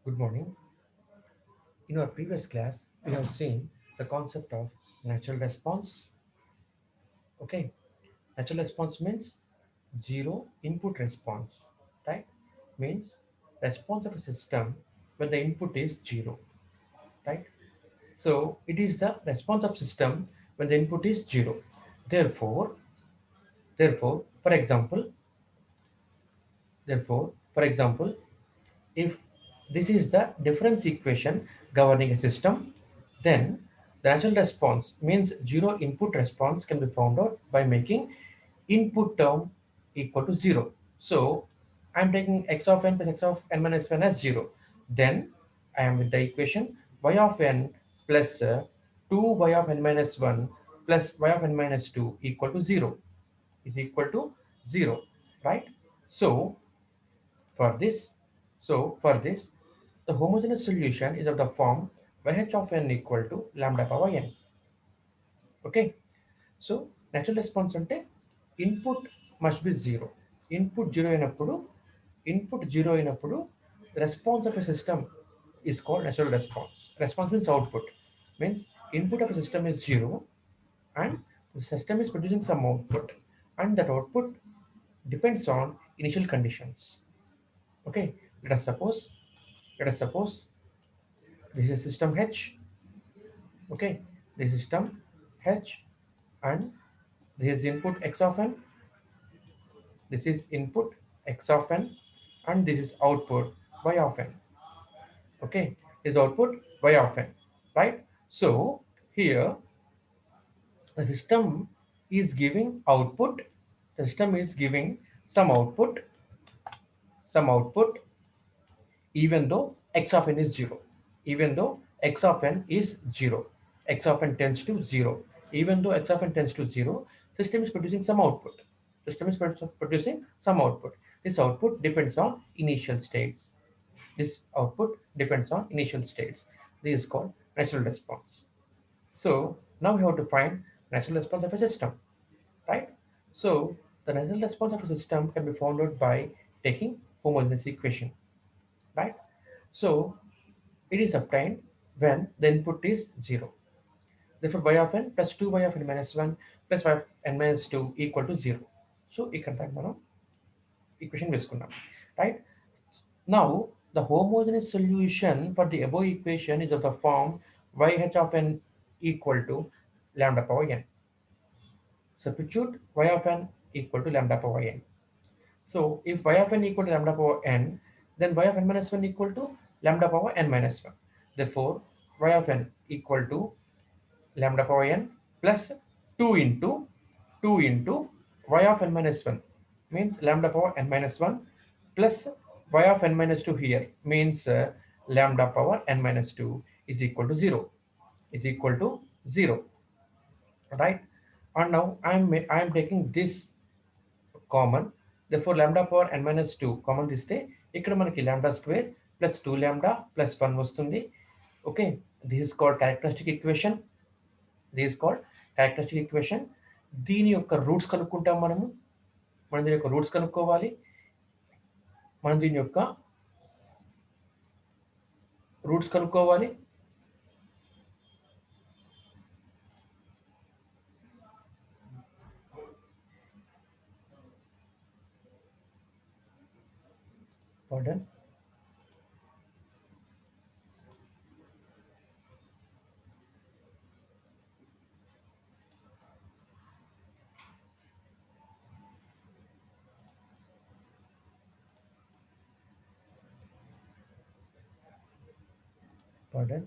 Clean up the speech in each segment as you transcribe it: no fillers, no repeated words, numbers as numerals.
Good morning. In our previous class, we have seen the concept of natural response. Okay, natural response means zero input response, right? Means response of a system when the input is zero, right? So it is the response of system when the input is zero. Therefore, therefore, for example, for example, if this is the difference equation governing a system, then the natural response means zero input response can be found out by making input term equal to zero. So I'm taking x of n plus x of n minus 1 as zero. Then I am with the equation y of n plus 2 y of n minus 1 plus y of n minus 2 equal to 0 is equal to 0, right? So for this, for this, the homogeneous solution is of the form yh of n equal to lambda power n. Okay, so natural response ante input must be zero. Input zero అయినప్పుడు input zero అయినప్పుడు response of a system is called natural response. Response means output. Means input of a system is zero and the system is producing some output and that output depends on initial conditions. Okay, let us suppose let us suppose this is system H. Okay, this is system H and this is input x of n, this is input x of n and this is output y of n. Okay, this is output y of n, right? So here the system is giving output, the system is giving some output, some output even though x of n is 0, even though x of n is 0, x of n tends to 0, even though x of n tends to 0, system is producing some output, system is producing some output. This output depends on initial states, this output depends on initial states. This is called natural response. So now we have to find natural response of a system, right? So the natural response of a system can be found out by taking homogeneous equation, right? So it is obtained when the input is 0. Therefore, y of n plus 2y of n minus 1 plus y of n minus 2 equal to 0. So ఇక్కడ దాకా మనం equation వేసుకున్నాం, right? Now the homogeneous solution for the above equation is of the form yh of n equal to lambda power n. Substitute y of n equal to lambda power n. So if y of n equal to lambda power n, then y of n minus 1 equal to lambda power n minus 1. Therefore, y of n equal to lambda power n plus 2 into 2 into y of n minus 1 means lambda power n minus 1 plus y of n minus 2 here means lambda power n minus 2 is equal to 0, is equal to 0, right? And now I am taking this common. therefore lambda power n minus 2 common తీస్తే ఇక్కడ మనకి lambda square plus 2 lambda plus 1 వస్తుంది. Okay, this is called characteristic equation, this is called characteristic equation. దీని యొక్క roots కనుక్కుంటాం మనము, మనం దీని యొక్క రూట్స్ కనుక్కోవాలి, మనం దీని యొక్క రూట్స్ కనుక్కోవాలి. Pardon. Pardon.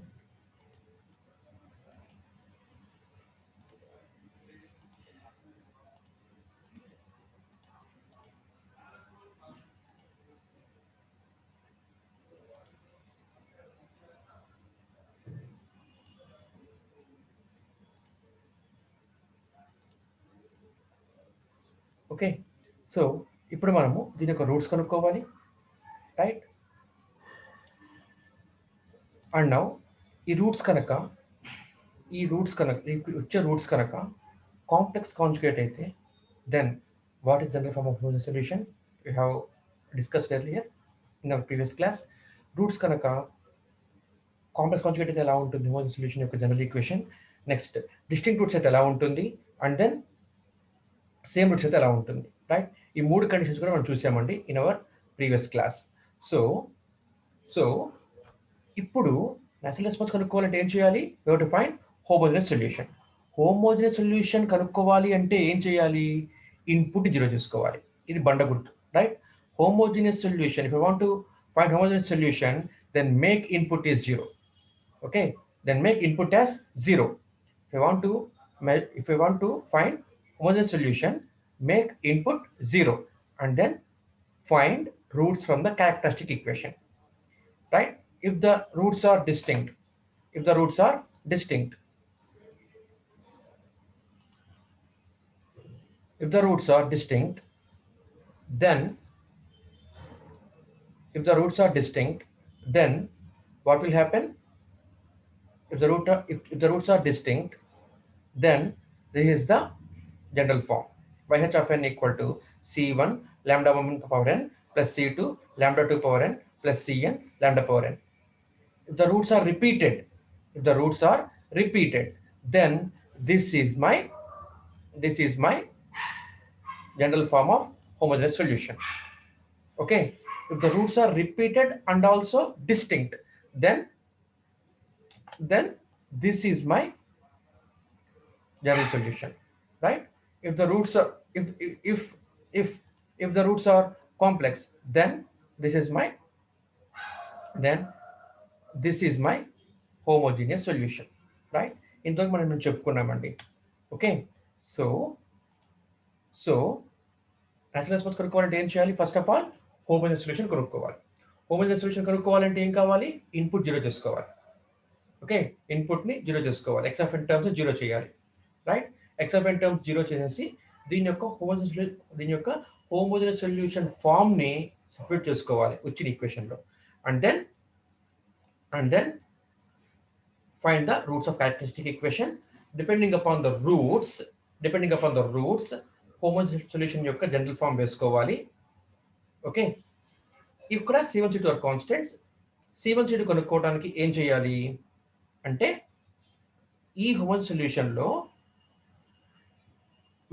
ఓకే, సో ఇప్పుడు మనము దీని యొక్క రూట్స్ కనుక్కోవాలి, రైట్? అండ్ నౌ ఈ రూట్స్ కనుక వచ్చే రూట్స్ కనుక కాంప్లెక్స్ కాంజుగేట్ అయితే then what is general form of Homogeneous solution? We have discussed earlier in our previous class. Roots కనుక కాంప్లెక్స్ కాంజుగేట్ అయితే ఎలా ఉంటుంది హోమోజీనియస్ సొల్యూషన్ యొక్క general equation. Next distinct roots అయితే ఎలా ఉంటుంది, అండ్ దెన్ సేమ్ రూట్స్ అయితే ఎలా ఉంటుంది, రైట్? ఈ మూడు కండిషన్స్ కూడా మనం చూసామండి in our previous class. So so ఇప్పుడు నేచురల్ రెస్పాన్స్ కనుక్కోవాలంటే ఏం చేయాలి? You have to find homogeneous solution. Homogeneous solution కనుక్కోవాలి అంటే ఏం చేయాలి? ఇన్పుట్ జీరో చేసుకోవాలి. ఇది బండ గుర్తు, right? Homogeneous solution, if you want to find homogeneous solution, then make input is zero. Okay, then make input as zero. If you want to find homogeneous solution, make input zero, and then find roots from the characteristic equation, right? If the roots are distinct if the roots are distinct then if the roots are distinct, then what will happen? If the roots are distinct, then this is the general form. YH of n equal to C1 lambda 1 power n plus C2 lambda 2 power n plus Cn lambda power n. If the roots are repeated, then this is my general form of homogeneous solution. Okay, if the roots are repeated and also distinct, then this is my general solution, right? If the roots are if the roots are complex, then this is my then this is my homogeneous solution, right? ఇంతవరకు మనం చెప్పుకున్నామండి. Okay, so so natural response కనుక్కోవాలంటే ఏం చేయాలి? First of all homogeneous solution కనుక్కోవాలి. Homogeneous solution కనుక్కోవాలంటే ఏం కావాలి? ఇన్పుట్ జీరో చేసుకోవాలి. ఓకే, ఇన్పుట్ని జీరో చేసుకోవాలి. X of n terms zero చేయాలి, right? X of n terms zero చేసేసి దీని యొక్క హోమోజీనియస్ సొల్యూషన్ ఫామ్ని సపరేట్ చేసుకోవాలి వచ్చిన ఈక్వేషన్లో. And then find the roots of characteristic equation. Depending upon the roots, homogeneous solution యొక్క జనరల్ ఫామ్ వేసుకోవాలి. ఓకే, ఇక్కడ C1 C2 are constants. C1 C2 కనుక్కోవడానికి ఏం చేయాలి అంటే ఈ homogeneous సొల్యూషన్లో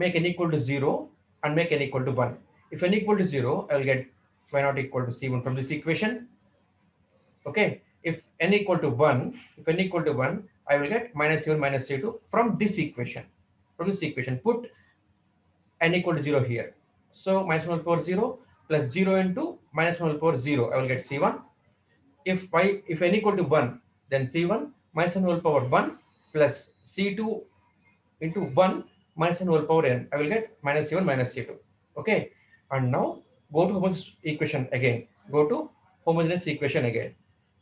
make n equal to 0 and make n equal to 1. If n equal to 0, I will get y naught equal to C1 from this equation. Okay, if n equal to 1, I will get minus C1 minus C2 from this equation. Put n equal to 0 here. So minus 1 power 0 plus 0 into minus 1 power 0, I will get C1. If n equal to 1, then C1 minus 1 power 1 plus C2 into 1 minus 1 power n, I will get minus C1 minus C2. Okay, and now go to homogeneous equation again.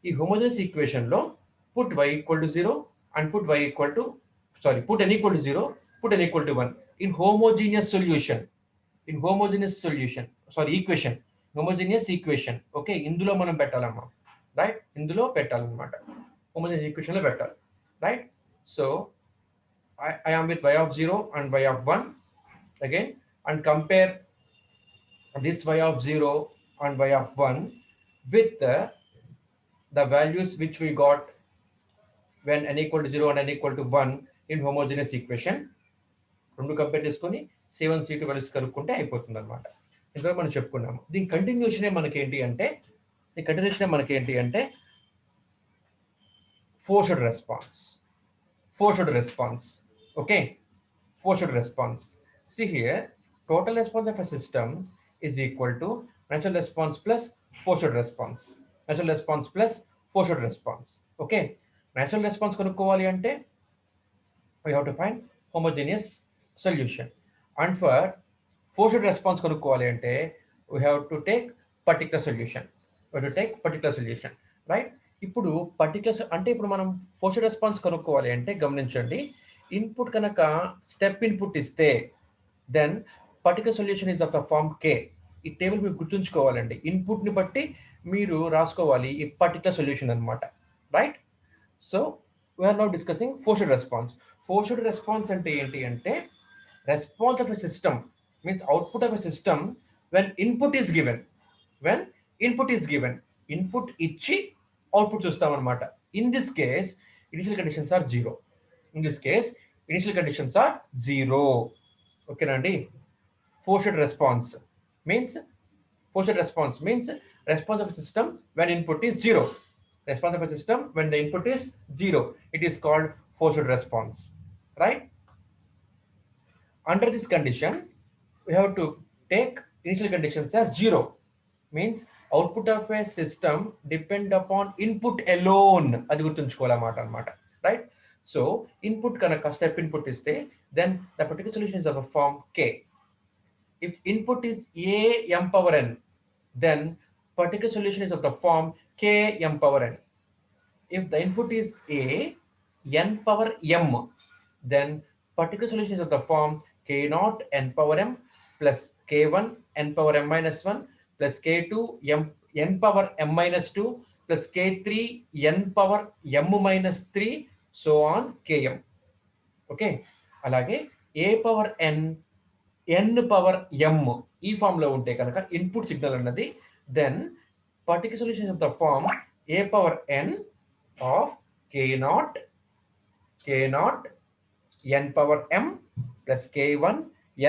ఈ homogeneous equation లో put y equal to 0 and put n equal to 0, put n equal to 1 in homogeneous equation. Okay, ఇందులో మనం పెట్టాలమ్మా, right? ఇందులో పెట్టాలన్నమాట, homogeneous equation లో పెట్టాలి, right? So I am with y of 0 and y of 1 again, and compare this y of 0 and y of 1 with the values which we got when n equal to 0 and n equal to 1 in homogeneous equation. రెండు compare చేసుకొని C1 C2 values కనుక్కుంటే అయిపోతుంది అనమాట. ఇంతవరకు మనం చెప్పుకున్నాము. దీని కంటిన్యూషనే మనకి ఏంటి అంటే forced response. Okay, forced response. See here, total response of a system is equal to natural response plus forced response. Okay, natural response కనుక్కోవాలి అంటే we have to find homogeneous solution, and for forced response కనుక్కోవాలి అంటే we have to take particular solution. Right? ఇప్పుడు ఇప్పుడు మనం forced response కనుక్కోవాలి అంటే గమనించండి, ఇన్పుట్ కనుక స్టెప్ ఇన్పుట్ ఇస్తే then particular solution is of the form k. ఈ టేబుల్ మీరు గుర్తుంచుకోవాలండి, ఇన్పుట్ని బట్టి మీరు రాసుకోవాలి ఈ పర్టికులర్ సొల్యూషన్ అనమాట, right? So we're now discussing forced response అంటే ఏంటి అంటే response of a system means output of a system when input is given. Input ఇచ్చి అవుట్పుట్ చూస్తాం అనమాట. In this case initial conditions are zero. In this case initial conditions are zero. ఓకేనా అండి. Forced response means response of a system when input is zero. Response of a system when the input is zero. It is called forced response, right? Under this condition, we have to take initial conditions as zero. Means output of a system depend upon input alone. అది గుర్తుంచుకోవాలన్నమాట అన్నమాట, right? So input కనుక step input ఇస్తే then the particular solution is of a form k. If input is a m power n, then particular solution is of the form k m power n. If the input is a n power m, then particular solution is of the form k naught n power m plus k1 n power m minus 1 plus k2 n power m minus 2 plus k3 n power m minus 3, so on km. Okay. అలాగే a power n power m ఈ form లో ఉంటే కనుక input signal అన్నది, then particular solution of the form a power n ఆఫ్ k naught n power m plus k1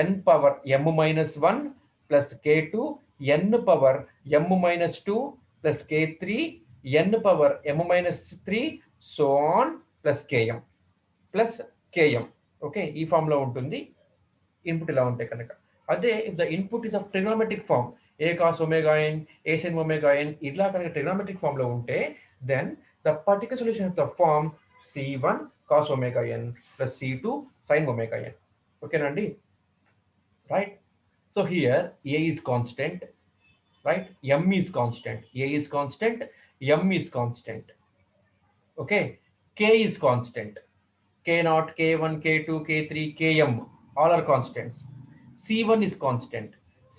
n power m minus 1 plus k2 n power m minus 2 plus k3 n power m minus 3, so on plus km plus km. Okay, ఈ form లో ఉంటుంది input ఇలా ఉంటాయి కనుక. అదే if the input is of trigonometric form, a cos omega n, a sine omega n, ఇట్లా కనుక trigonometric form లో ఉంటే then the particular solution of the form c1 cos omega n plus c2 sin omega n. ఓకేనండి, right. So here a is constant, right? m is constant, a is constant, m is constant. Okay, k is constant, k naught, k1, k2, k3, km, all are constants. C1 is constant,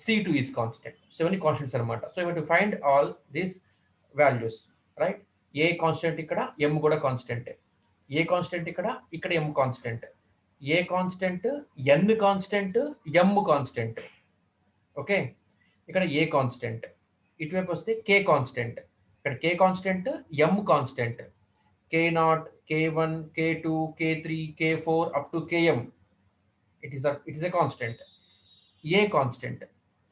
C2 is constant. So many constants అనమాట. So you have to find all these values, right? A constant ఇక్కడ, m కూడా constant. A constant ఇక్కడ m constant. A constant, n constant, m constant. Okay, ఇక్కడ A constant, ఇటువైపు వస్తే K constant, ఇక్కడ K constant, m constant, k naught, k1, k2, k3, k4 up to km. It is a constant. A constant,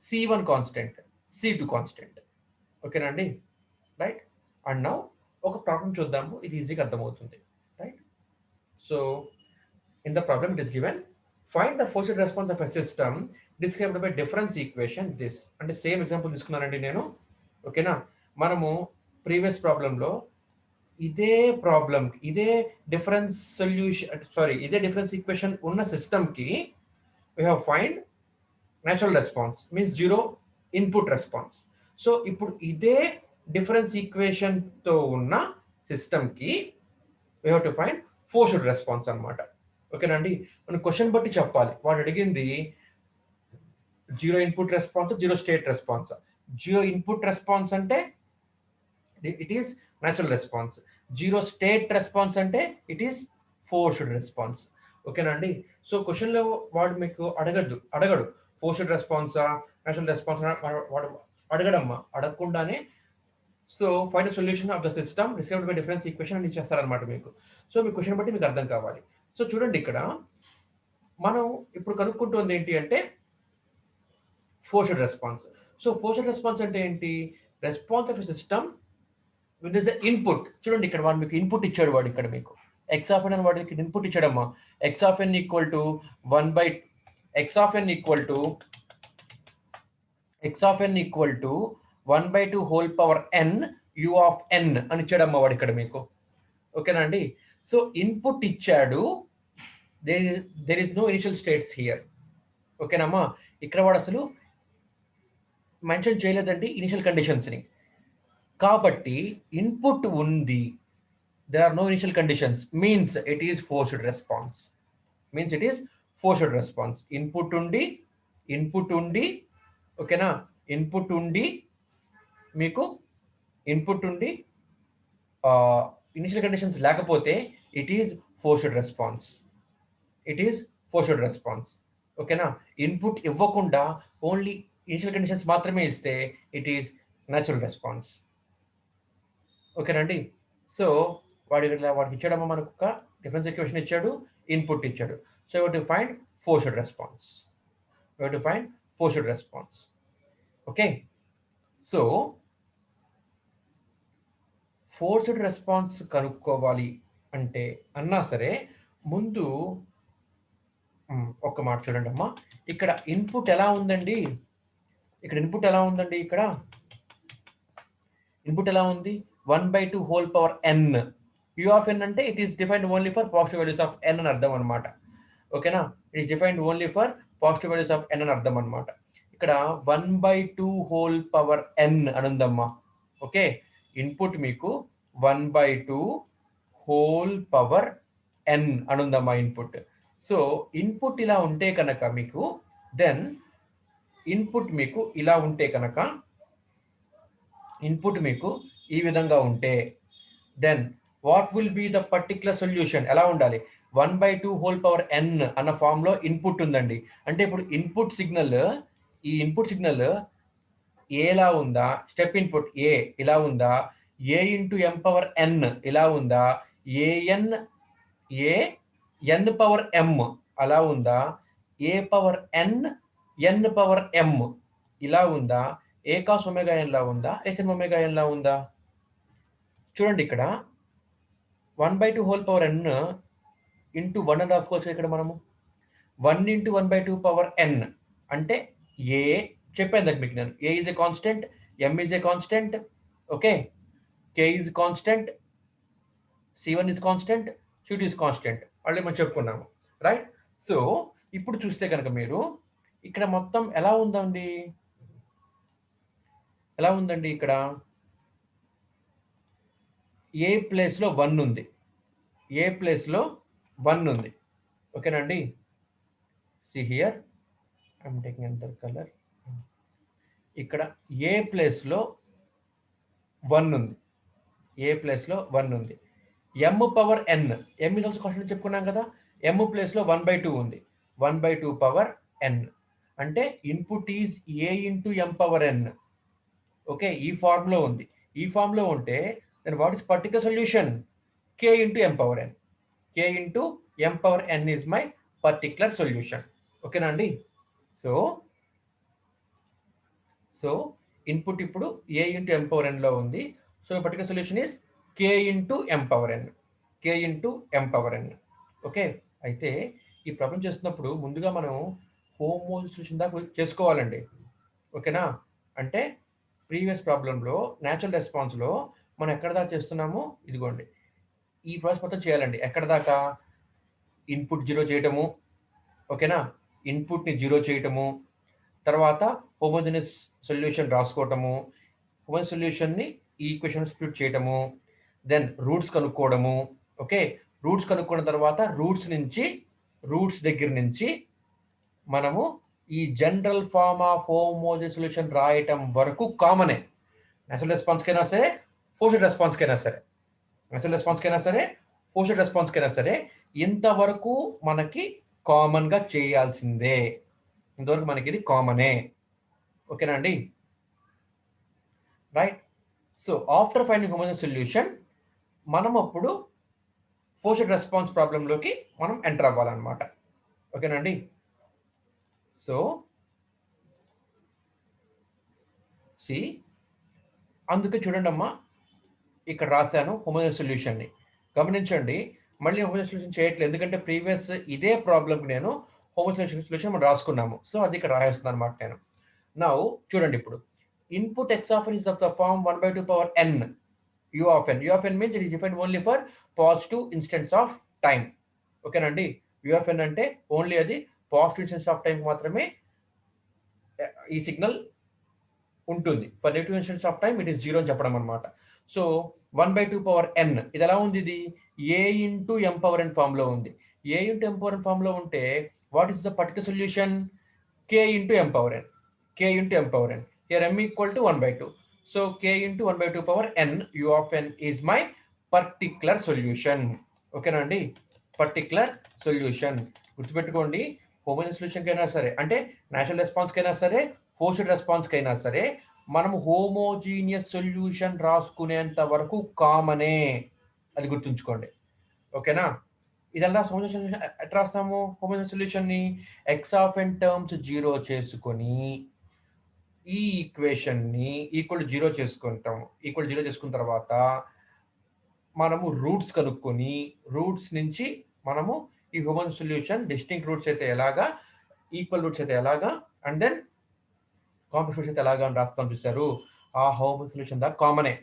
c1 constant, c2 constant. ఓకేనా అండి, right. And now ఒక problem చూద్దాము, ఇది ఈజీగా అర్థమవుతుంది, right. So in the problem it is given, find the forced response of a system described by difference equation this. అంటే same example తీసుకున్నానండి నేను. ఓకేనా, మనము ప్రీవియస్ ప్రాబ్లంలో ఇదే ప్రాబ్లం, ఇదే డిఫరెన్స్ సొల్యూషన్, ఇదే డిఫరెన్స్ ఈక్వేషన్ ఉన్న సిస్టమ్కి we have find natural response, means zero input response. So ఇప్పుడు ఇదే డిఫరెన్స్ ఈక్వేషన్ తో ఉన్న సిస్టమ్ కి we have to find forced response అన్నమాట. ఓకేనండి, మనం క్వశ్చన్ బట్టి చెప్పాలి. వాడు అడిగింది zero input response, zero state response. Zero input response అంటే it is natural response, zero state response అంటే ఇట్ ఈస్ ఫోర్స్డ్ రెస్పాన్స్. ఓకేనా అండి. సో క్వశ్చన్లో వాడు మీకు అడగడు ఫోర్స్డ్ రెస్పాన్సా న్యాచురల్ రెస్పాన్స్, వాడు అడగడమ్మా, అడగకుండానే so find the solution of the system described by difference equation అని చేస్తారనమాట మీకు. సో మీ క్వశ్చన్ బట్టి మీకు అర్థం కావాలి. సో చూడండి, ఇక్కడ మనం ఇప్పుడు కనుక్కుంటుంది ఏంటి అంటే forced response. So forced response అంటే ఏంటి? Response of a system with is input. చూడండి, ఇక్కడ వాడు మీకు ఇన్పుట్ ఇచ్చాడు, వాడు ఇక్కడ మీకు ఎక్స్ ఆఫ్ ఎన్ అని వాడికి ఇన్పుట్ ఇచ్చాడమ్మా. X of n equal to 1/, x of n equal to 1/2 whole power n u of n అని ఇచ్చాడమ్మా వాడు ఇక్కడ మీకు. ఓకేనా అండి. సో ఇన్పుట్ ఇచ్చాడు, there is no initial states here. ఓకేనమ్మా, ఇక్కడ వాడు అసలు మెన్షన్ చేయలేదండి ఇనిషియల్ కండిషన్స్ని. కాబట్టి ఇన్పుట్ ఉంది, there are no initial conditions, means it is forced response. Input undi ఓకేనా, ఇన్పుట్ ఉండి మీకు ఇన్పుట్ ఉండి ఇనిషియల్ కండిషన్స్ లేకపోతే ఇట్ ఈస్ ఫోర్స్డ్ రెస్పాన్స్. ఓకేనా, ఇన్పుట్ ఇవ్వకుండా ఓన్లీ ఇనిషియల్ కండిషన్స్ మాత్రమే ఇస్తే ఇట్ ఈస్ న్యాచురల్ రెస్పాన్స్. ఓకేనండి. సో వాడికి ఇచ్చాడమ్మా మనకు ఒక డిఫరెన్స్ ఈక్వేషన్ ఇచ్చాడు, ఇన్పుట్ ఇచ్చాడు. So you to find forced response. You to find forced response. Okay. So forced response కనుక్కోవాలి అంటే అన్నా సరే ముందు ఒక్క మాట చూడండి అమ్మా. ఇక్కడ ఇన్పుట్ ఎలా ఉందండి? ఇక్కడ ఇన్పుట్ ఎలా ఉంది? 1/2 whole power n. u of n అంటే it is defined only for positive values of n అని అర్థం అనమాట. ఓకేనా? It is defined only for positive values of n అని అర్థం అనమాట. ఇక్కడ 1/2 హోల్ పవర్ n అని ఉందమ్మా. ఓకే, ఇన్పుట్ మీకు 1/2 హోల్ పవర్ n అని ఉందమ్మా ఇన్పుట్. సో ఇన్పుట్ ఇలా ఉంటే కనుక మీకు దెన్ ఇన్పుట్ మీకు ఇలా ఉంటే కనుక ఇన్పుట్ మీకు ఈ విధంగా ఉంటే then what will be the particular solution? ఎలా ఉండాలి? 1/2 హోల్ పవర్ n అన్న ఫామ్ లో ఇన్పుట్ ఉందండి. అంటే ఇప్పుడు ఇన్పుట్ సిగ్నల్ ఏలా ఉందా? స్టెప్ ఇన్పుట్ ఏ ఇలా ఉందా? ఏ ఇంటూ ఎం పవర్ n ఇలా ఉందా? ఏఎన్ ఏ ఎన్ పవర్ ఎం అలా ఉందా? ఏ పవర్ ఎన్ పవర్ ఎం ఇలా ఉందా? ఏ కాస్ ఒమేగా ఎన్ లా ఉందా? ఎస్ఎన్ ఒమేగా ఎన్ లా ఉందా? చూడండి ఇక్కడ 1/2 హోల్ పవర్ n ఇంటూ 1 అని రాసుకోవచ్చు ఇక్కడ మనము. 1 ఇంటూ 1/2 పవర్ n అంటే ఏ చెప్పాను that మీకు నేను. A is a constant, m is a constant, okay, k is constant, C1 is constant, C2 is constant. Already మనం చెప్పుకున్నాము, రైట్? సో ఇప్పుడు చూస్తే కనుక మీరు ఇక్కడ మొత్తం ఎలా ఉందండి? ఇక్కడ ఏ ప్లేస్లో 1 ఉంది. ఓకేనండి. See here I'm taking another colour. ఇక్కడ ఏ ప్లేస్లో 1 ఉంది. M power n, m is also constant చెప్పుకున్నాం కదా. ఎం ప్లేస్లో 1/2 ఉంది. 1/2 పవర్ ఎన్ అంటే input is a into m power n. Okay, ఈ ఫార్ములో ఉంది. ఈ ఫార్ములో ఉంటే then what is particular solution? K into m power n. K into m power n is my particular solution. ఓకేనా అండి? సో ఇన్పుట్ ఇప్పుడు ఏ ఇంటూ ఎం పవర్ ఎన్లో ఉంది. So particular solution is k into m power n. Okay, అయితే ఈ problem చేస్తున్నప్పుడు ముందుగా మనం హోమోజీనియస్ సొల్యూషన్ దాకా చేసుకోవాలండి. ఓకేనా? అంటే ప్రీవియస్ ప్రాబ్లంలో న్యాచురల్ రెస్పాన్స్లో మనం ఎక్కడ దాకా చేస్తున్నాము? ఇదిగోండి, ఈ ప్రాసెస్ మొత్తం చేయాలండి. ఎక్కడ దాకా? ఇన్పుట్ 0 చేయటము, ఓకేనా, ఇన్పుట్ని 0 చేయటము, తర్వాత హోమోజీనియస్ సొల్యూషన్ రాసుకోవటము, హోమోజీనియస్ సొల్యూషన్ని ఈ ఈక్వేషన్ సబ్స్టిట్యూట్ చేయటము, దెన్ రూట్స్ కనుక్కోవడము. ఓకే, రూట్స్ కనుక్కున్న తర్వాత రూట్స్ దగ్గర నుంచి మనము ఈ general form of homogeneous solution రాయటం వరకు కామనే. నేచురల్ రెస్పాన్స్కైనా సరే, ఫోర్స్డ్ రెస్పాన్స్కైనా సరే ఇంతవరకు మనకి కామన్గా చేయాల్సిందే. ఇంతవరకు మనకి ఇది కామనే. ఓకేనా అండి? Right. So after finding homogeneous solution మనం అప్పుడు ఫోర్స్డ్ రెస్పాన్స్ ప్రాబ్లంలోకి మనం ఎంటర్ అవ్వాలన్నమాట. ఓకేనండి? సో అందుకే చూడండి అమ్మా, ఇక్కడ రాశాను హోమోజీనియస్ సొల్యూషన్ని. గమనించండి, మళ్ళీ హోమోజీనియస్ సొల్యూషన్ చేయట్లేదు, ఎందుకంటే ప్రీవియస్ ఇదే ప్రాబ్లంకి నేను హోమోజీనియస్ సొల్యూషన్ మనం రాసుకున్నాము. సో అది ఇక్కడ రాసేస్తున్నాను అనమాట నేను. నౌ చూడండి, ఇప్పుడు input x of n is of the form 1/2 power n u of n. u of n means it is defined only for positive instance of time. ఓకేనండి? u of n అంటే only అది positive instance of time మాత్రమే ఈ signal ఉంటుంది. For negative instance of time it is 0 అని చెప్పడం అనమాట. So 1/2 power n ఇది ఎలా ఉంది? ఇది a into m power n form లో ఉంది. a into m power n form లో ఉంటే what is the particular solution? k into m power n. Here m equal to 1/2. So k into 1/2 power n u of n is my particular solution. ఓకేనా అండి? Particular solution గుర్తుపెట్టుకోండి. Homogeneous solution కైనా సరే, అంటే natural response కైనా సరే, forced response కైనా సరే, మనం హోమోజీనియస్ సొల్యూషన్ రాసుకునేంత వరకు కామనే, అది గుర్తుంచుకోండి. ఓకేనా? ఇదెలా సొల్యూషన్ ఎట్లా రాస్తాము హోమోజీనియస్ సొల్యూషన్ని? ఎక్స్ ఆఫ్ ఎన్ టర్మ్స్ 0 చేసుకొని ఈ ఈక్వేషన్ని ఈక్వల్ టు 0 చేసుకుంటాము. ఈక్వల్ 0 చేసుకున్న తర్వాత మనము రూట్స్ కనుక్కొని రూట్స్ నుంచి మనము ఈ హోమోజీనియస్ సొల్యూషన్ డిస్టింక్ట్ రూట్స్ అయితే ఎలాగా, ఈక్వల్ రూట్స్ అయితే ఎలాగా, అండ్ దెన్ కాంప్లెక్స్ రూట్స్ అయితే ఎలాగా అని రాస్తాం చూసారు. ఆ హోమోజీనియస్ సొల్యూషన్ దా కామనే.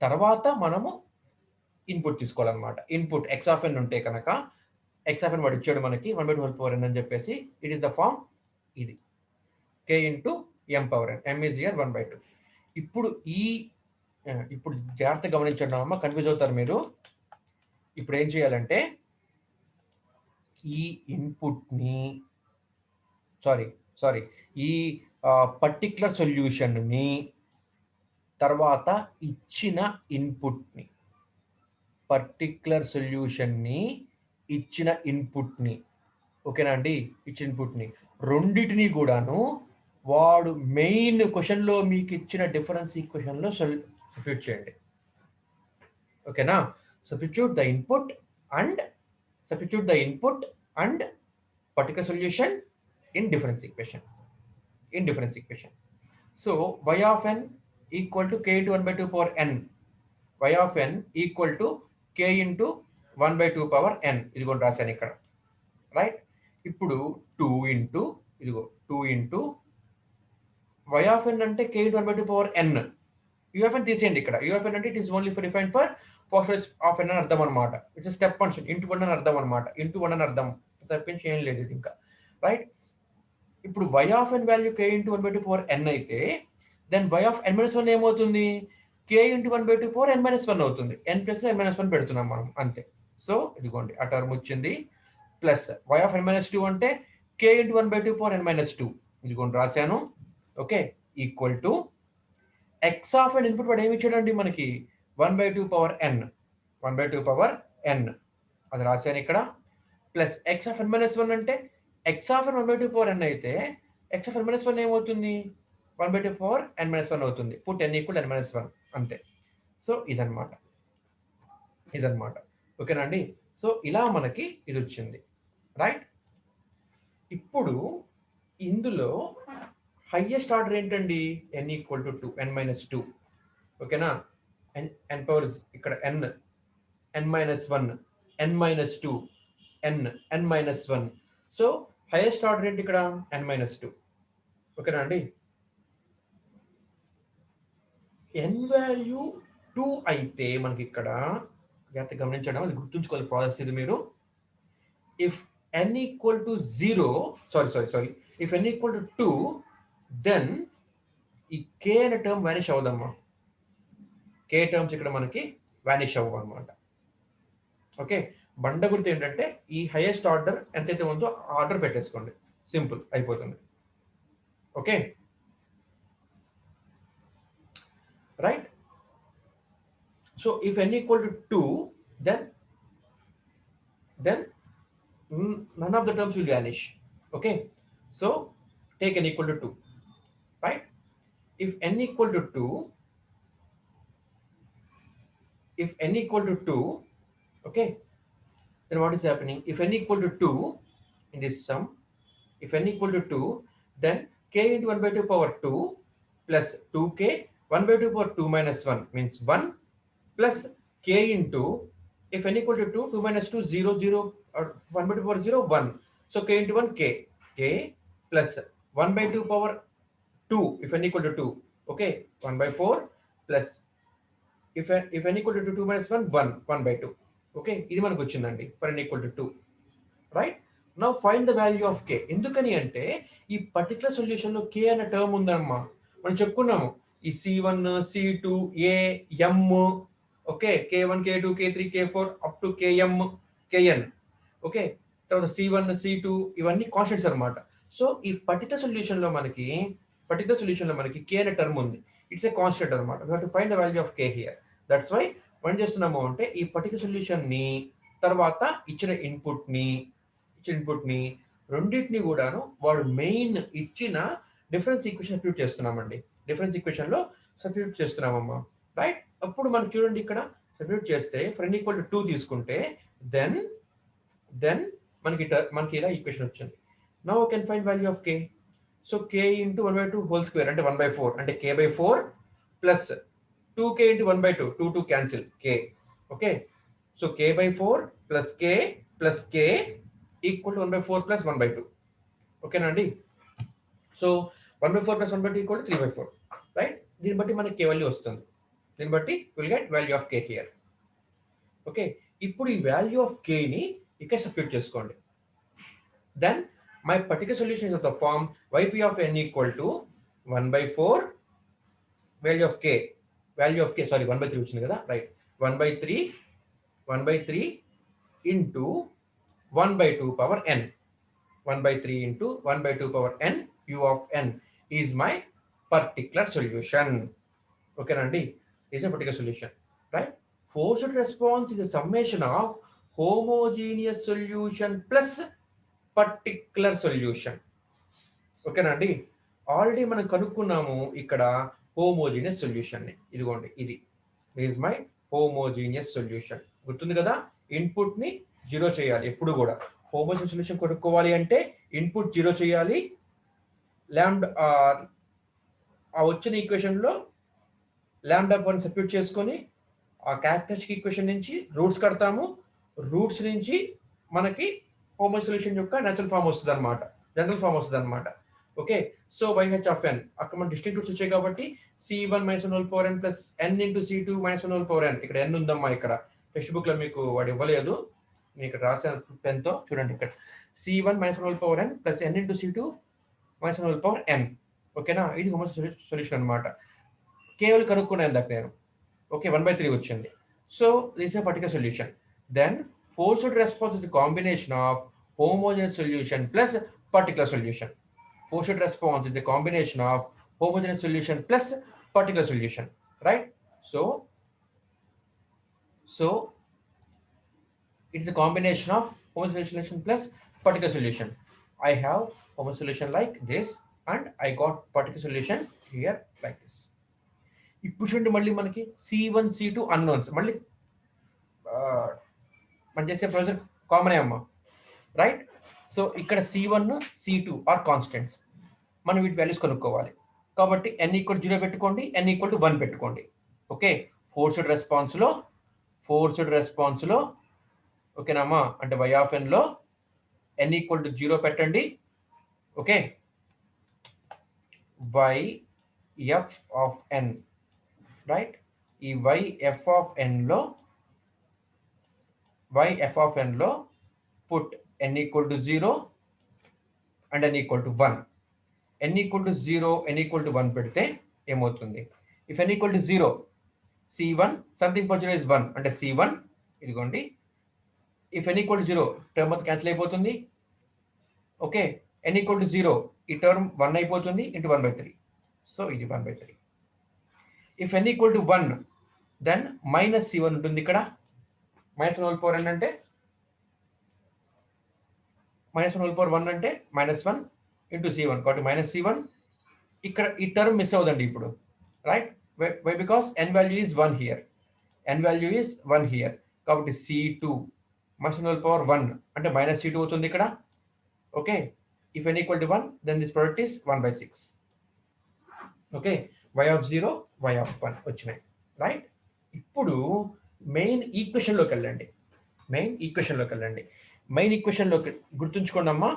తర్వాత మనము ఇన్పుట్ తీసుకోవాలన్నమాట. ఇన్పుట్ ఎక్స్ ఆఫ్ ఎన్ ఉంటే కనుక ఎక్స్ ఆఫ్ ఎన్ వాడు ఇచ్చాడు మనకి 1/2 అని చెప్పేసి ఇట్ ఈస్ ద ఫార్మ్ ఇది k into m power n, m is here 1/2. ఇప్పుడు ఇప్పుడు జాగ్రత్త గమనించండి అమ్మ, కన్ఫ్యూజ్ అవుతారు మీరు. ఇప్పుడు ఏం చేయాలంటే ఈ ఇన్పుట్ని సారీ ఈ పర్టిక్యులర్ సొల్యూషన్ని తర్వాత ఇచ్చిన ఇన్పుట్ని పర్టిక్యులర్ సొల్యూషన్ని ఇచ్చిన ఇన్పుట్ని ఓకేనా అండి, ఇచ్చిన ఇన్పుట్ని రెండిటిని కూడాను వాడు మెయిన్ క్వశ్చన్లో మీకు ఇచ్చిన డిఫరెన్స్ ఈక్వేషన్లో సబ్స్టిట్యూట్ చేయండి. ఓకేనా? Substitute the input and particular solution in difference equation. So y of n equal to k into 1/2 power n. y of n equal to k into 1/2 power n. ఇదిగోండి రాశాను ఇక్కడ, right? ఇప్పుడు 2 into y of n అంటే k into 1/2 power n. u of n తీసేయండి ఇక్కడ. u of n అంటే it is only for define for pastors of n అని అర్థం అనమాట. ఇట్స్ స్టెప్ ఫంక్షన్ ఇంటూ 1 అని అర్థం అనమాట. ఇంటూ 1 అని అర్థం తప్పించి ఏం లేదు ఇది ఇంకా, రైట్? ఇప్పుడు y of n value k into 1/2 power n అయితే then y of n minus 1 ఏమవుతుంది? k into 1/2 power n minus 1 అవుతుంది. n ప్లస్ n minus 1 పెడుతున్నాం మనం అంతే. సో ఇదిగోండి ఆ టర్మ్ వచ్చింది. Plus y of n minus 2 అంటే k into 1/2 power n minus 2. ఇదిగోండి రాశాను. Okay, equal to x of n input వాడు ఏమి ఇచ్చాడండి మనకి 1/2 పవర్ n, అది రాశాను ఇక్కడ. Plus x of n minus 1 అంటే x of n 1/2 power n అయితే ఎక్స్ ఆఫ్ ఎన్ మైనస్ 1 ఏమవుతుంది? 1/2 పవర్ n మైనస్ 1 అవుతుంది. Put n equal n minus 1 అంతే. సో ఇదన్నమాట. ఓకేనా అండి? సో ఇలా మనకి ఇది వచ్చింది, రైట్? ఇప్పుడు ఇందులో హైయెస్ట్ ఆర్డర్ ఏంటండి? n equal to 2, n minus 2. ఓకేనా? n పవర్ ఇక్కడ n minus 1, n minus 2, n minus 1. So highest order ఏంటి ఇక్కడ? n minus 2. ఓకేనా అండి? n వాల్యూ 2 అయితే మనకి ఇక్కడ జాగ్రత్త గమనించడం, అది గుర్తుంచుకోవాలి ప్రాసెస్ ఇది మీరు. If n equal to 0, sorry if n equal to 2 then ఈ k అనే టర్మ్ వానిష్ అవుదమ్మా. k టర్మ్స్ ఇక్కడ మనకి వానిష్ అవ్వవు అనమాట. ఓకే, బండ గుర్తు ఏంటంటే ఈ హైయెస్ట్ ఆర్డర్ ఎంతైతే ఉందో ఆర్డర్ పెట్టేసుకోండి, సింపుల్ అయిపోతుంది. Okay, right? So if n equal to 2 then none of the terms will vanish. Okay, so take n equal to 2, right? If n equal to 2, okay, then what is happening? If n equal to 2 in this sum, if n equal to 2, then k into 1/2 power 2 plus 2k 1/2 power 2 minus 1 means 1 plus k into, if n equal to 2, 2 minus 2, 0, 0, or 1/2 power 0, 1. So k into 1, k plus 1/2 power 2, if n equal to 2, okay, 1/4 plus if n equal to 2, 2 minus 1, 1/2. Okay, ఇది మనకు వచ్చిందండి for n equal to 2, right? Now find the value of k. ఎందుకని అంటే ఈ particular solution లో k అనే term ఉందమ్మా. మనం చెప్పుకున్నాము ఈ c1, c2, a, m, okay, k1, k2, k3, k4 up to km, kn. Okay, తర్వాత c1, c2 ఇవన్నీ కాన్స్టెంట్స్ అనమాట. సో ఈ పర్టికులర్ సొల్యూషన్ లో మనకి k అనే టర్మ్ ఉంది. ఇట్స్ ఏ కాన్స్టెంట్ అనమాట. We have to find the value of k here. That's why మనం చేస్తున్నాము అంటే ఈ పర్టికులర్ సొల్యూషన్ ని తర్వాత ఇచ్చిన ఇన్పుట్ ని రెండింటిని కూడాను వాడు మెయిన్ ఇచ్చిన డిఫరెన్స్ ఈక్వేషన్ అప్లై చేస్తున్నామండి. డిఫరెన్స్ ఈక్వేషన్ లో సబ్స్టిట్యూట్ చేస్తున్నామమ్మా, రైట్? అప్పుడు మనం చూడండి ఇక్కడ సబ్స్టిట్యూట్ చేస్తే ఫర్ n ఈక్వల్ టు 2 తీసుకుంటే దెన్ దెన్ మనకి ఇలా ఈక్వేషన్ వచ్చింది. Now I can find value of k. So k into 1/2 whole square అంటే 1/4 అంటే k/4 plus 2k into 1/2 2 cancel k. Okay, so k/4 plus k equal to 1/4 plus 1/2. ఓకేనా అండి? So 1/4 plus 1/2 equal to 3/4, right? దీన్ని బట్టి మనకి k value వస్తుంది. దీన్ని బట్టి will get value of k here. Okay, ఇప్పుడు ఈ వాల్యూ ఆఫ్ k ని ఇక్కడ సబ్స్టిట్యూట్ చేసుకోండి. Then my particular solution is of the form yp of n equal to 1/4 value of k sorry 1/3 వచ్చింది కదా, right? 1/3 into 1/2 power n. 1/3 into 1/2 power n u of n is my particular solution. Okay, Nandi, is a particular solution, right? Forced response is a summation of homogeneous solution plus particular solution. Okay, Nandi, already మనం కనుక్కున్నాము ఇక్కడ homogeneous solution ని. ఇదిగోండి, ఇది is my homogeneous solution. గుర్తుంది కదా, input ని zero చేయాలి ఎప్పుడు కూడా. హోమోజీనియస్ సొల్యూషన్ కొనుక్కోవాలి అంటే ఇన్పుట్ జీరో చేయాలి. ల్యాండా ఆ వచ్చిన ఈక్వేషన్ లో ల్యాండా పని సబ్స్టిట్యూట్ చేసుకొని ఆ క్యారెక్టరిస్టిక్ ఈక్వేషన్ నుంచి రూట్స్ కడతాము. రూట్స్ నుంచి మనకి హోమోజీనియస్ సొల్యూషన్ యొక్క నేచురల్ ఫామ్ వస్తుంది అనమాట, జనరల్ ఫామ్ వస్తుంది అనమాట. Okay, so yh of n అక్కడ మన డిస్టింక్ట్ రూట్స్ వచ్చాయి కాబట్టి c1 - 1 power n plus n into c2 - 1 power n. ఇక్కడ n ఉందమ్మా, ఇక్కడ టెక్స్ట్ బుక్ లో మీకు వాడు ఇవ్వలేదు, నేను ఇక్కడ రాసిన పెన్ తో చూడండి. ఇక్కడ c1 - 1 power n plus n into c2 - 1 power n. ఓకేనా, ఇది హోమోజీనియస్ సొల్యూషన్ అనమాట. కేవలం కనుక్కున్నాను దాకా నేను. ఓకే, 1/3 వచ్చింది. So this is particular solution. Then forced response is combination of homogeneous solution plus particular solution. Forced response is a combination of homogeneous solution plus particular solution, right? So it's a combination of homogeneous solution plus particular solution. I have homogeneous solution like this and I got particular solution here like this. ఇప్పుడు చూడండి, మళ్ళీ మనకి c1 c2 unknowns. మళ్ళీ మనం చేసే procedure common అమ్మా, right? So ఇక్కడ c1 c2 are constants, మనం వీటి వాల్యూస్ కనుక్కోవాలి. కాబట్టి n ఈక్వల్ 0 పెట్టుకోండి, n ఈక్వల్ టు 1 పెట్టుకోండి. ఓకే, ఫోర్స్డ్ రెస్పాన్స్ లో ఓకేనామా, అంటే y ఆఫ్ n లో n ఈక్వల్ టు 0 పెట్టండి. Okay, yf of n, right? ఈ yf ఆఫ్ n లో put n equal to 0 and n equal to 1. n equal to 0 n equal to 1 పెడితే ఏమవుతుంది? If n equal to 0 c1 something for 0 is 1 అంటే c1. ఇదిగోండి, if n equal to 0 term మొత్తం cancel అయిపోతుంది. Okay, n equal to 0 ఈ term 1 అయిపోతుంది into 1/3. So ఇది 1/3. If n equal to 1 then minus c1 ఉంటుంది. ఇక్కడ -1 power n అంటే -1 power 1 అంటే -1 ఇంటూ c1 కాబట్టి -c1. ఇక్కడ ఈ టర్మ్ మిస్ అవుదండి ఇప్పుడు, right? Why? Because n value is 1 here. కాబట్టి c2 -1 power 1 అంటే -c2 అవుతుంది ఇక్కడ. Okay, if n equal to 1 then this product is 1/6. Okay, y of 0 y of 1 వచ్చినాయి, రైట్? ఇప్పుడు మెయిన్ ఈక్వేషన్లోకి వెళ్ళండి. మెయిన్ ఈక్వేషన్లోకి గుర్తుంచుకోండి అమ్మా,